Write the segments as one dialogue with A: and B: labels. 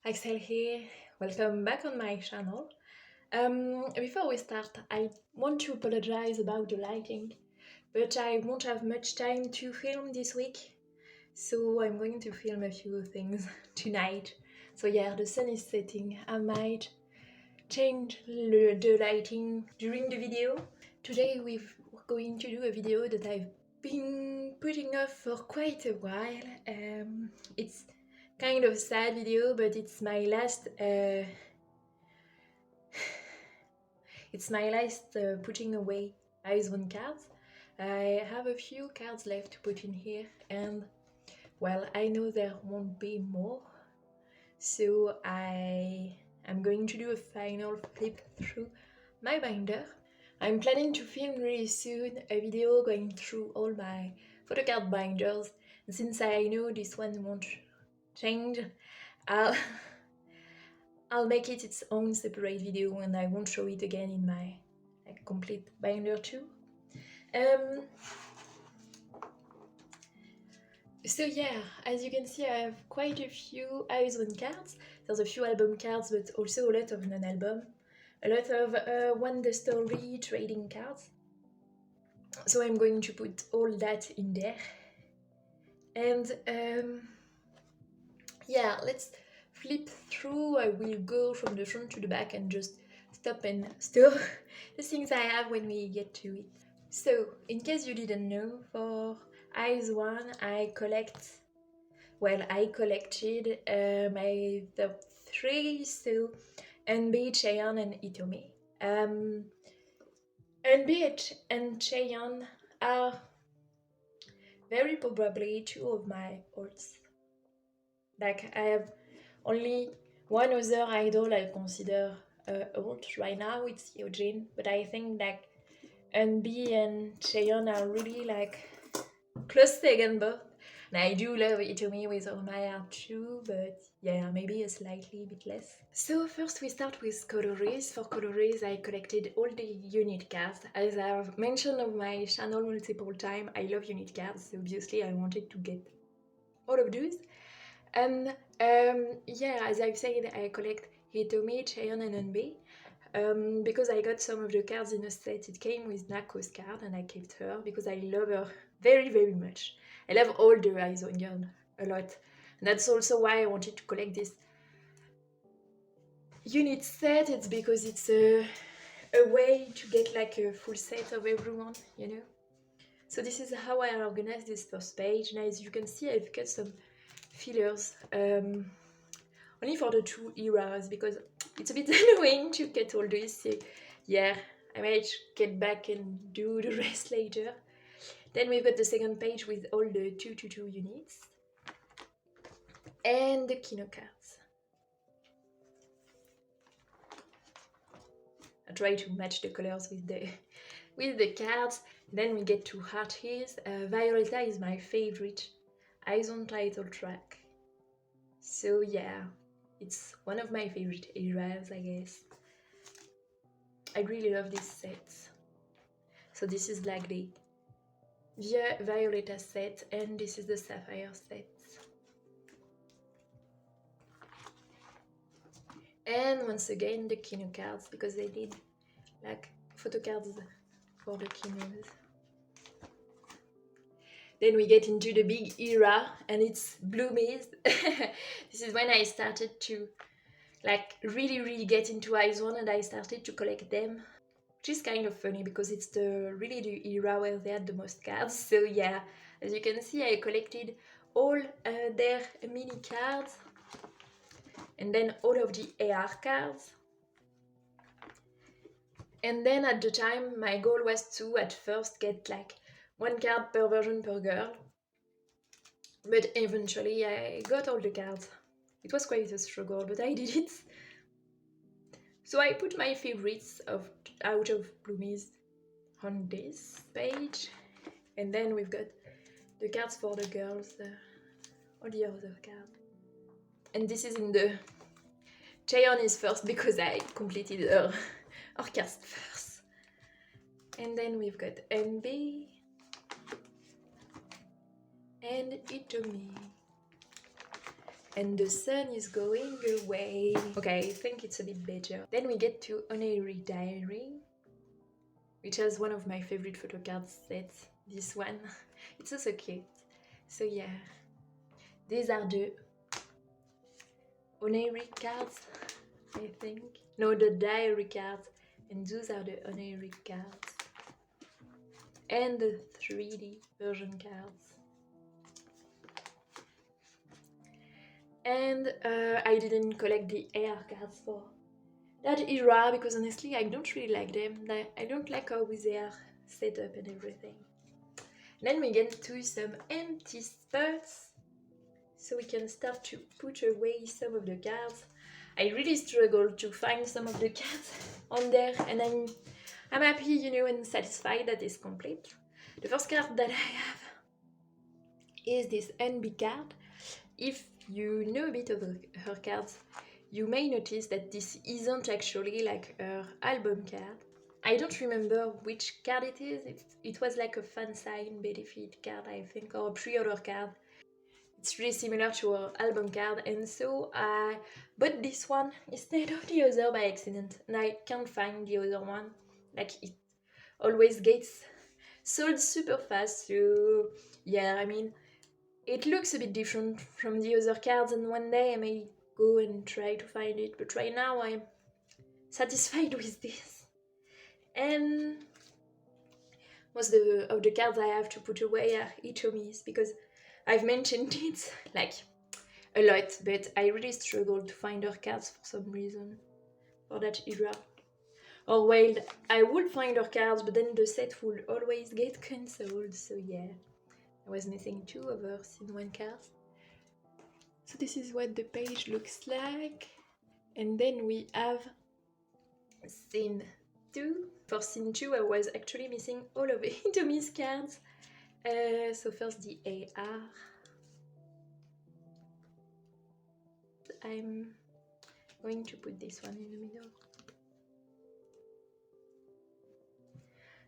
A: Axel here, welcome back on my channel. Before we start, I want to apologize about the lighting, but I won't have much time to film this week, so I'm going to film a few things tonight. So yeah, the sun is setting, I might change the lighting during the video. Today we're going to do a video that I've been putting off for quite a while. It's kind of a sad video, but it's my last putting away ISON cards. I have a few cards left to put in here, and well, I know there won't be more, so I'm going to do a final flip through my binder. I'm planning to film really soon a video going through all my photo card binders, and since I know this one won't change, I'll make it its own separate video and I won't show it again in my complete binder too. So yeah, as you can see, I have quite a few ISON cards. There's a few album cards, but also a lot of non-album. A lot of One the Story trading cards. So I'm going to put all that in there. And yeah, let's flip through. I will go from the front to the back and just stop and store the things I have when we get to it. So, in case you didn't know, for Eyes 1 I collected my top 3, so eunbi, chaeyeon and hitomi. eunbi and chaeyeon are very probably two of my olds. Like, I have only one other idol I consider old right now, it's Eugene, but I think like eunbi and chaeyeon are really like close second birth. And I do love hitomi with all my heart too, but yeah, maybe a slightly bit less. So first we start with colorways. For colorways I collected all the unit cards. As I've mentioned on my channel multiple times, I love unit cards, so obviously I wanted to get all of those. And yeah, as I've said, I collect hitomi, chaeyeon and eunbi. Because I got some of the cards in a set. It came with Nako's card and I kept her because I love her very, very much. I love all the ISON girl a lot. And that's also why I wanted to collect this unit set. It's because it's a way to get like a full set of everyone, you know. So this is how I organized this first page. Now as you can see, I've cut some fillers only for the two eras because it's a bit annoying to cut all this. So yeah, I might get back and do the rest later. Then we've got the second page with all the 222 units and the kino cards. I try to match the colors with the cards. Then we get to Hearties. Violeta is my favorite ISON title track. So yeah, it's one of my favorite eras, I guess. I really love this set. So this is like the Violeta set and this is the Sapphire set. And once again the kino cards because they did like photo cards for the kinos. Then we get into the big era and it's Bloomies. This is when I started to like really get into ISON and I started to collect them. Which is kind of funny because it's really the era where they had the most cards. So yeah, as you can see, I collected all their mini cards and then all of the AR cards. And then at the time, my goal was to at first get like one card per version per girl. But eventually I got all the cards. It was quite a struggle, but I did it. So I put my favorites out of Bloomies on this page. And then we've got the cards for the girls, all the other cards. And this is in the... chaeyeon is first because I completed her cast first. And then we've got eunbi and hitomi. And the sun is going away. Okay, I think it's a bit better. Then we get to Honorary Diary, which has one of my favorite photo card sets. This one. It's also cute. So yeah, these are the honorary cards, I think. No, the diary cards. And those are the honorary cards. And the 3D version cards. And I didn't collect the air cards for that era because honestly I don't really like them. I don't like how they are set up and everything. Then we get to some empty spots, so we can start to put away some of the cards. I really struggled to find some of the cards on there, and I'm happy, you know, and satisfied that it's complete. The first card that I have is this eunbi card. If you know a bit of her cards, you may notice that this isn't actually like her album card. I don't remember which card it is. It was like a fan sign benefit card, I think, or a pre-order card. It's really similar to her album card, and so I bought this one instead of the other by accident, and I can't find the other one. Like, it always gets sold super fast, so yeah, I mean, it looks a bit different from the other cards, and one day I may go and try to find it, but right now I'm satisfied with this. And most of the cards I have to put away are hitomis, because I've mentioned it like a lot, but I really struggled to find her cards for some reason for that era. Or well, I would find her cards, but then the set would always get cancelled, so yeah, I was missing 2 of hers in one card. So this is what the page looks like. And then we have scene 2. For scene 2 I was actually missing all of Hitomi's cards. So first the AR. I'm going to put this one in the middle.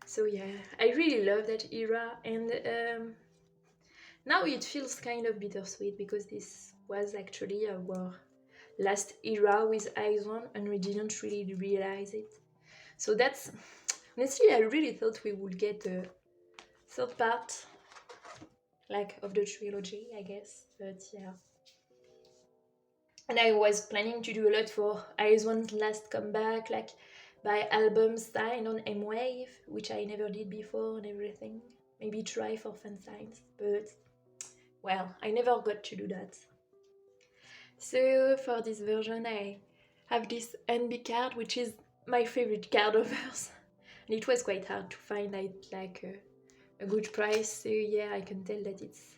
A: So yeah, I really love that era, and now it feels kind of bittersweet because this was actually our last era with chaeyeon and we didn't really realize it. So that's, honestly, I really thought we would get a third part, like, of the trilogy, I guess, but yeah. And I was planning to do a lot for chaeyeon's last comeback, like buy albums signed on M-Wave, which I never did before and everything. Maybe try for fan signs, but well, I never got to do that. So for this version I have this eunbi card, which is my favorite card of hers. And it was quite hard to find at like a good price, so yeah, I can tell that it's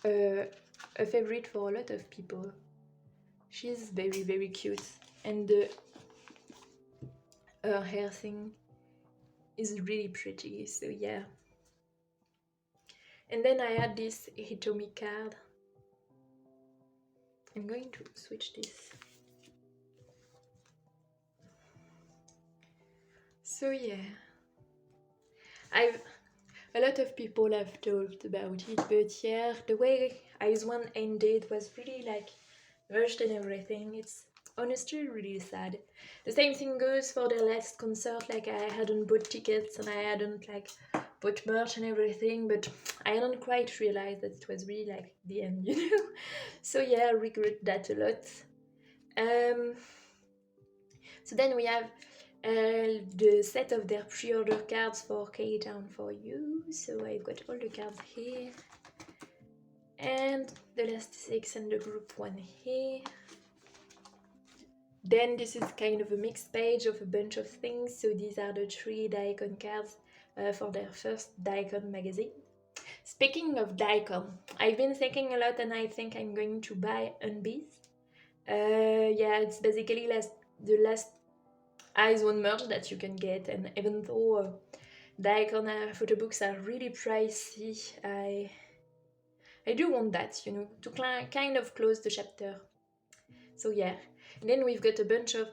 A: a favorite for a lot of people. She's very, very cute, and her hair thing is really pretty, so yeah. And then I had this hitomi card. I'm going to switch this. So yeah, a lot of people have talked about it, but yeah, the way chaeyeon ended was really like rushed and everything. It's honestly really sad. The same thing goes for their last concert. Like, I hadn't bought tickets and I hadn't like bought merch and everything, but I hadn't quite realized that it was really like the end, you know. So yeah, I regret that a lot. So then we have the set of their pre-order cards for K-Town for You. So I've got all the cards here, and the last 6 and the group 1 here. Then this is kind of a mixed page of a bunch of things. So these are the 3 daikon cards for their first daikon magazine. Speaking of daikon, I've been thinking a lot and I think I'm going to buy eunbis. Yeah, it's basically the last chaeyeon merch that you can get, and even though daikon photo books are really pricey, I do want that, you know, to kind of close the chapter. So yeah, and then we've got a bunch of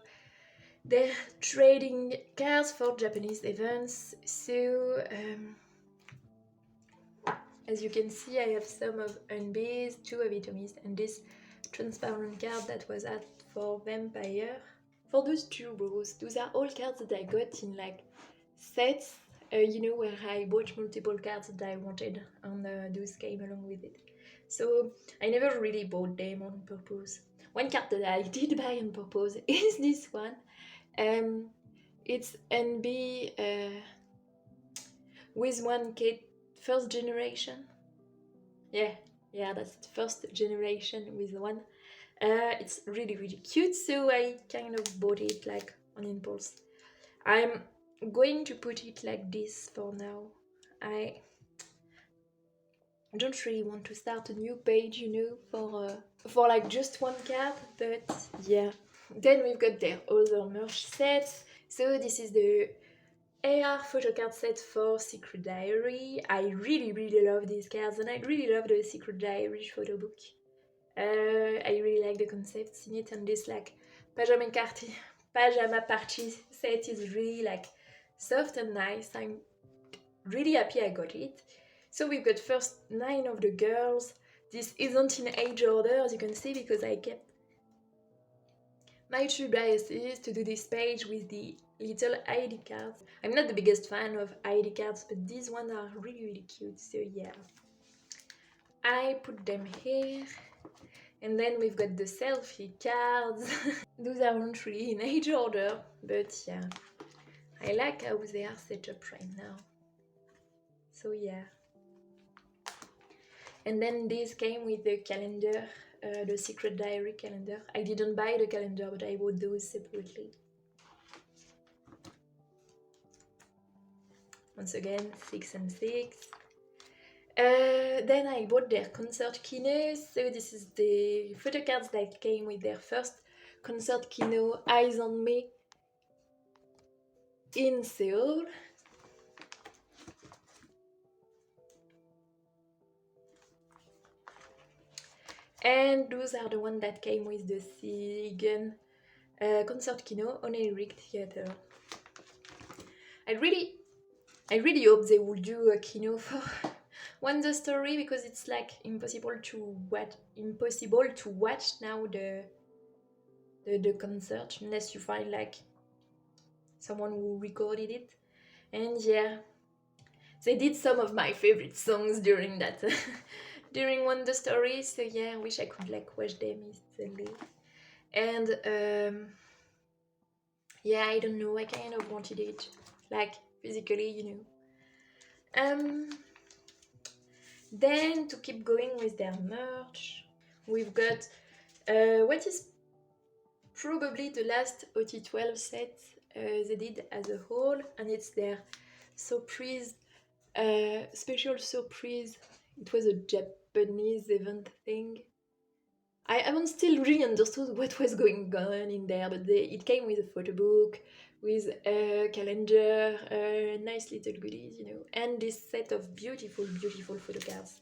A: their trading cards for Japanese events. So As you can see, I have some of eunbis, 2 of hitomis, and this transparent card that was at for vampire. For those 2 rows, those are all cards that I got in like sets, you know, where I bought multiple cards that I wanted, and those came along with it. So I never really bought them on purpose. One card that I did buy on purpose is this one. It's eunbi with 1K first generation. Yeah, that's the first generation with one. It's really cute, so I kind of bought it like on impulse. I'm going to put it like this for now. I don't really want to start a new page, you know, for like just one card, but yeah. Then we've got their other merch sets. So this is the AR photo card set for Secret Diary. I really love these cards, and I really love the Secret Diary photo book. I really like the concepts in it, and this like pajama party set is really like soft and nice. I'm really happy I got it. So we've got first 9 of the girls. This isn't in age order, as you can see, because I kept my true bias is to do this page with the little ID cards. I'm not the biggest fan of ID cards, but these ones are really cute, so yeah. I put them here. And then we've got the selfie cards. Those aren't really in age order, but yeah. I like how they are set up right now. So yeah. And then this came with the calendar, the Secret Diary calendar. I didn't buy the calendar, but I bought those separately. Once again, 6 and 6. Then I bought their concert kino. So this is the photo cards that came with their first concert kino, Eyes on Me, in Seoul. And those are the ones that came with the Siegen concert kino on Eric Theater. I really hope they will do a kino for Wonder Story, because it's like impossible to watch now the concert unless you find like someone who recorded it. And yeah, they did some of my favorite songs during that during Wonder Story, so yeah, I wish I could like watch them instantly. And yeah, I don't know, I kind of wanted it like physically, you know. Then to keep going with their merch, we've got what is probably the last OT12 set they did as a whole, and it's their surprise, special surprise. It was a Japanese event thing. I haven't still really understood what was going on in there, but it came with a photo book, with a calendar, nice little goodies, you know, and this set of beautiful photo cards.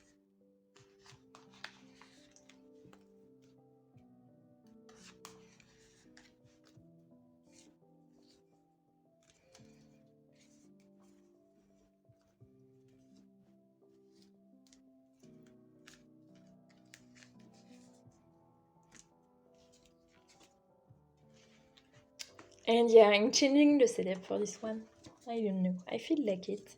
A: And yeah, I'm changing the setup for this one. I don't know, I feel like it.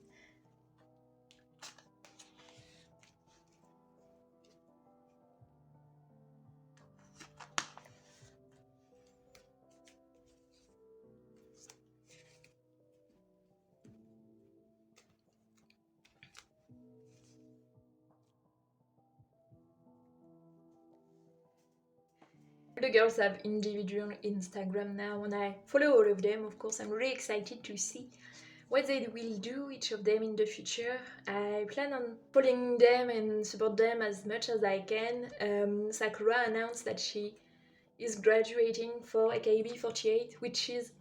A: The girls have individual Instagram now, and I follow all of them. Of course, I'm really excited to see what they will do, each of them, in the future. I plan on following them and support them as much as I can. Sakura announced that she is graduating for AKB48, which is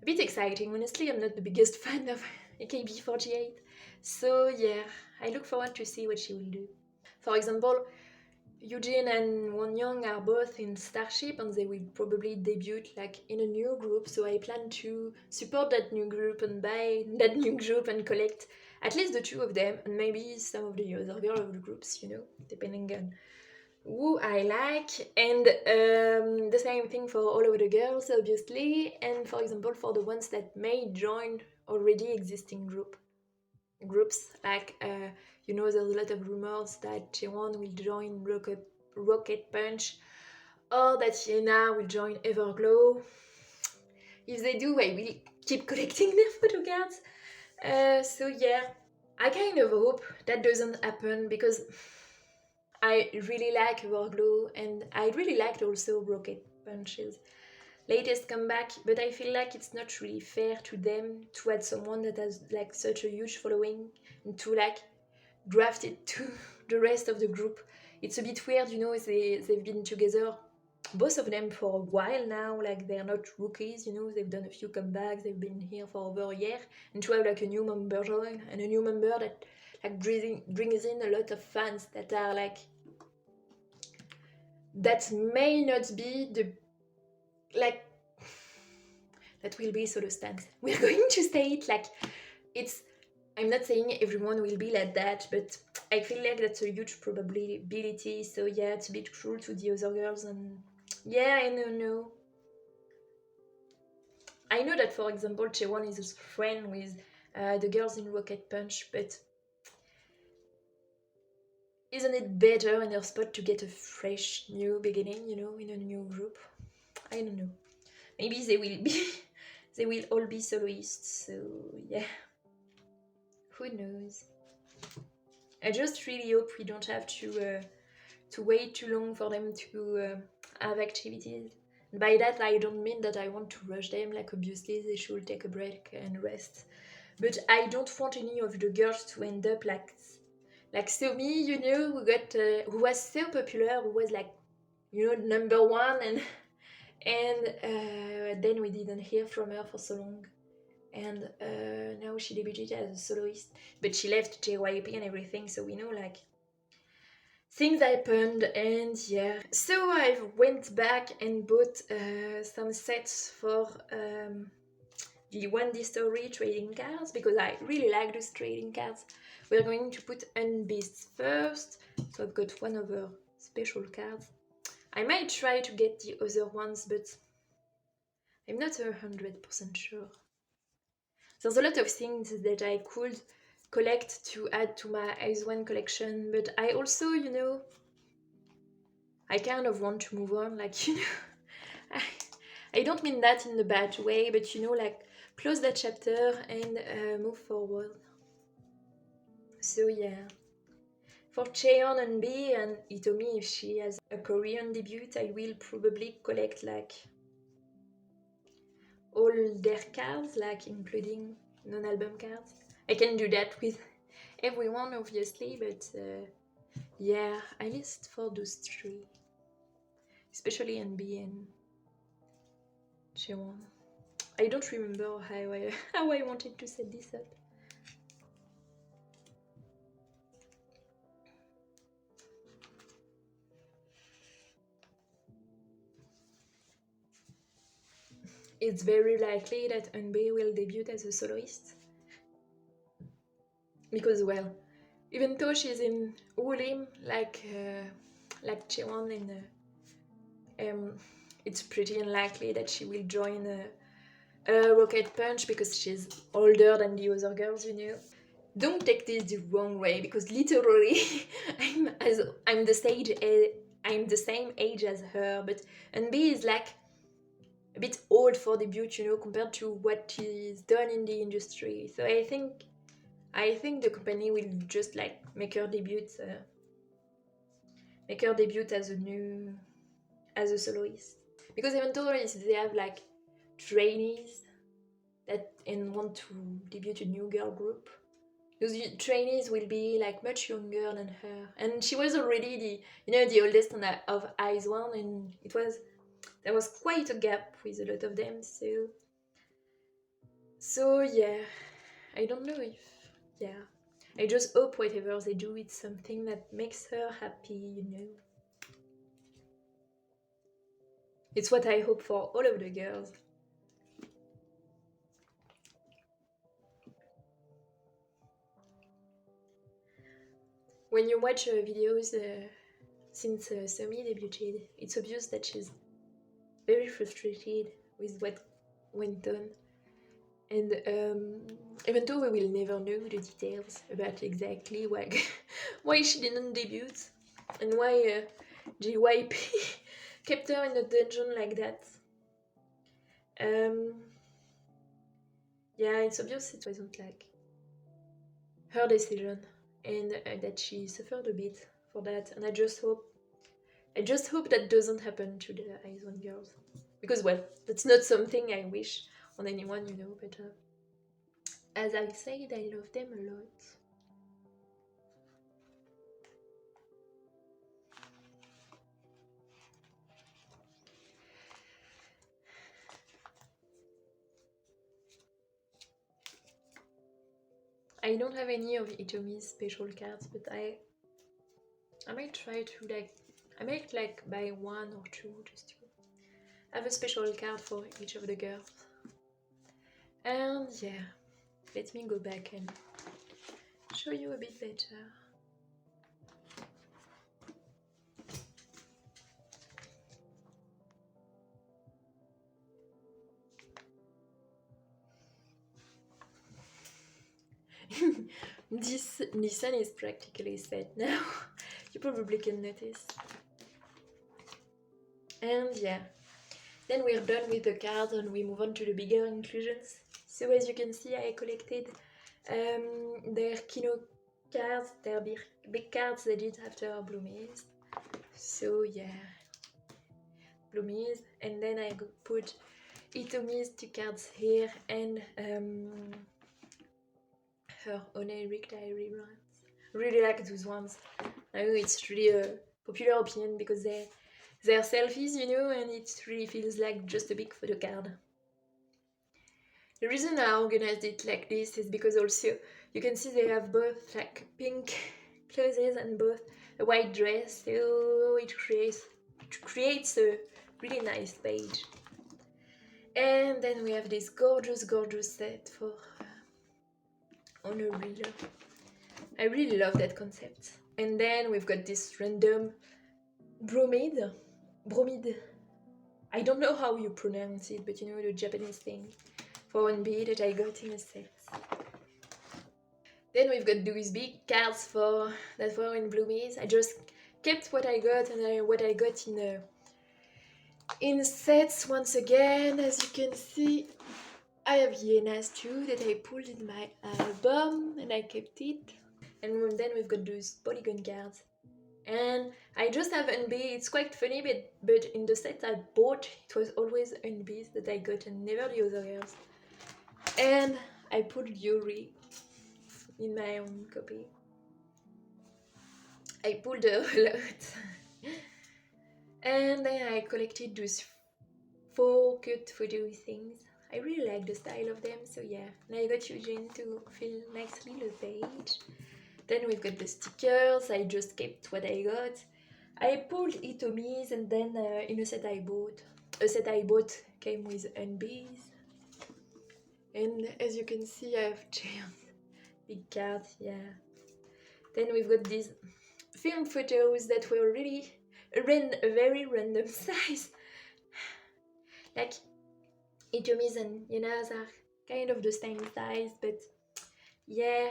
A: a bit exciting. Honestly, I'm not the biggest fan of AKB48, so yeah, I look forward to see what she will do. For example, Eugene and Wonyoung are both in Starship, and they will probably debut like in a new group, so I plan to support that new group and buy that new group and collect at least the two of them, and maybe some of the other girl of the groups, depending on who I like. And the same thing for all of the girls, obviously. And for example, for the ones that may join already existing groups, like there's a lot of rumors that Chaeyeon will join Rocket Punch, or that Yena will join Everglow. If they do, I will keep collecting their photo cards. So yeah, I kind of hope that doesn't happen, because I really like Everglow, and I really liked also Rocket Punch's latest comeback, but I feel like it's not really fair to them to add someone that has like such a huge following and to like draft it to the rest of the group. It's a bit weird, they've been together, both of them, for a while now. Like, they're not rookies, they've done a few comebacks, they've been here for over a year, and to have like a new member join, and a new member that like brings in a lot of fans that are like, that may not be the like, that will be solo stance. We're going to say it like it's, I'm not saying everyone will be like that, but I feel like that's a huge probability. So yeah, it's a bit cruel to the other girls, and yeah, I don't know. I know that, for example, Chaeyeon is a friend with the girls in Rocket Punch, but isn't it better in her spot to get a fresh new beginning, in a new group? I don't know. Maybe they will be, they will all be soloists, so yeah. Who knows? I just really hope we don't have to wait too long for them to have activities. And by that, I don't mean that I want to rush them. Like, obviously, they should take a break and rest. But I don't want any of the girls to end up like Somi, who was so popular, who was like, number one, and then we didn't hear from her for so long. And now she debuted as a soloist, but she left JYP and everything, so we know like things happened. And yeah, so I went back and bought some sets for the One D Story trading cards, because I really like those trading cards. We're going to put Unbeast first, so I've got one other special cards. I might try to get the other ones, but I'm not 100% sure. There's a lot of things that I could collect to add to my IZ*ONE collection, but I also, I kind of want to move on, like, I don't mean that in a bad way, but like, close that chapter and move forward. So yeah. For Chaeyeon and B and Hitomi, if she has a Korean debut, I will probably collect like all their cards, like including non-album cards. I can do that with everyone, obviously, but yeah, at least for those three, especially eunbi and Chaeyeon. I don't remember how I wanted to set this up. It's very likely that eunbi will debut as a soloist, because, well, even though she's in Ulim like Chaeyeon, and it's pretty unlikely that she will join Rocket Punch, because she's older than the other girls, Don't take this the wrong way, because literally I'm the same age as her, but eunbi is like a bit old for debut, compared to what she's done in the industry. So I think the company will just like make her debut as a soloist, because even though they have like trainees that and want to debut a new girl group, those trainees will be like much younger than her, and she was already the oldest of IZ*ONE, and there was quite a gap with a lot of them. So yeah, I don't know if I just hope whatever they do, it's something that makes her happy, It's what I hope for all of the girls. when you watch videos since Sumi debuted, it's obvious that she's very frustrated with what went on. And even though we will never know the details about exactly why, why she didn't debut and why JYP kept her in a dungeon like that. Yeah, it's obvious it wasn't like her decision, and that she suffered a bit for that. And I just hope that doesn't happen to the iZone girls, because well, that's not something I wish on anyone, you know. But as I said, I love them a lot. I don't have any of hitomi's special cards, but I might try to I might buy one or two just to have a special card for each of the girls. And yeah, let me go back and show you a bit better. This Nissan is practically set now. You probably can notice. And yeah, then we're done with the cards and we move on to the bigger inclusions. So as you can see, I collected their Kino cards, their big cards they did after Bloomies. So yeah, Bloomies, and then I put hitomi's 2 cards here and her Oniric Diary runs. Really like those ones. I know it's really a popular opinion because they're selfies, you know, and it really feels like just a big photo card. The reason I organized it like this is because also you can see they have both like pink clothes and both a white dress, so it creates a really nice page. And then we have this gorgeous set for Honor Reader. I really love that concept. And then we've got this random bromide. I don't know how you pronounce it, but you know, the Japanese thing for eunbi that I got in a set. Then we've got these big cards that were in Bloomies. I just kept what I got and what I got in sets once again. As you can see, I have hyenas too that I pulled in my album and I kept it. And then we've got those polygon cards. And I just have eunbi. It's quite funny, but in the set I bought, it was always eunbis that I got and never the other girls. And I put Yuri in my own copy. I pulled a lot. And then I collected those 4 cut photo things. I really like the style of them, so yeah. And I got Eugene to fill nicely the page. Then we've got the stickers. I just kept what I got. I pulled hitomi's, and then in a set I bought came with eunbis. And as you can see, I have chaeyeon's big cards, yeah. Then we've got these film photos that were really a very random size. Like hitomi's and hyenas are kind of the same size, but yeah,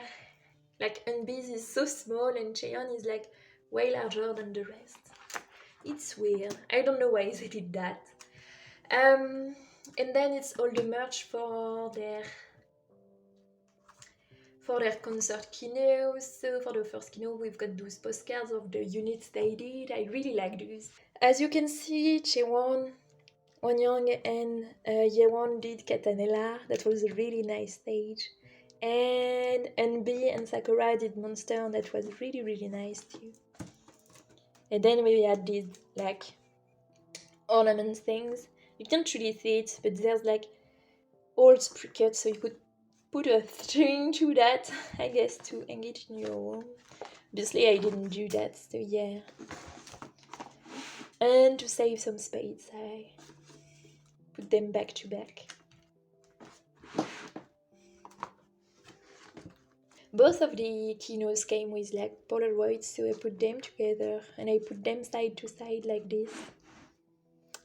A: like eunbi's is so small and chaeyeon is like way larger than the rest. It's weird. I don't know why they did that. And then it's all the merch for their concert keynote. So for the first keynote, we've got those postcards of the units they did. I really like those. As you can see, Chaewon, Wonyoung, and Yewon did Catanella. That was a really nice stage. And eunbi and Sakura did Monster. That was really nice too. And then we had these like ornament things. You can't really see it, but there's like old pre-cut, so you could put a string to that, I guess, to hang it in your room. Obviously I didn't do that, so yeah. And to save some space, I put them back to back. Both of the kinos came with like Polaroids, so I put them together and I put them side to side like this.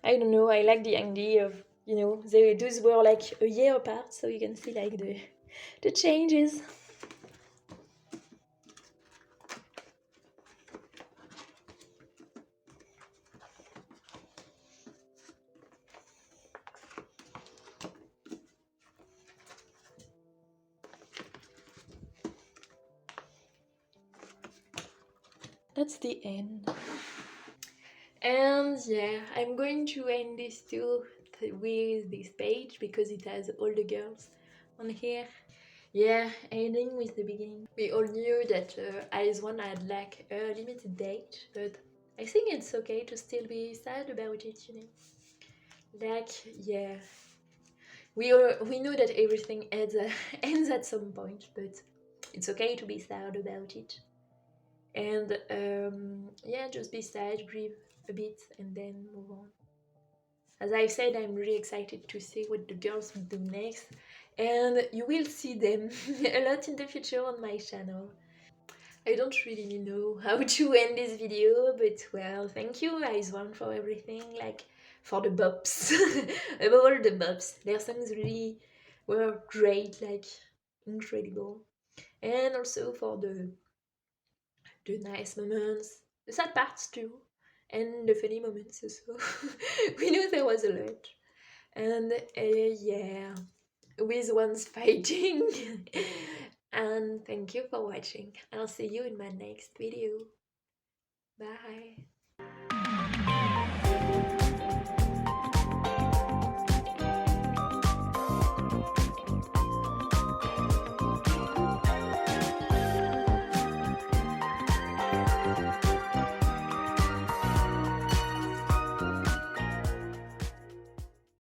A: I don't know, I like the idea of, those were like a year apart, so you can see like the changes. That's the end. And yeah, I'm going to end this too with this page because it has all the girls on here. Yeah, ending with the beginning. We all knew that Eyes One had like a limited date, but I think it's okay to still be sad about it, Like, yeah, we know that everything ends, ends at some point, but it's okay to be sad about it. And yeah, just be sad, grieve a bit, and then move on. As I've said, I'm really excited to see what the girls will do next, and you will see them a lot in the future on my channel. I don't really know how to end this video, but well, thank you guys one for everything, like for the bops, above all the bops. Their songs really were great, like incredible, and also for the nice moments, the sad parts too, and the funny moments also. We know there was a lot, and yeah, with one's fighting. And thank you for watching. I'll see you in my next video. Bye.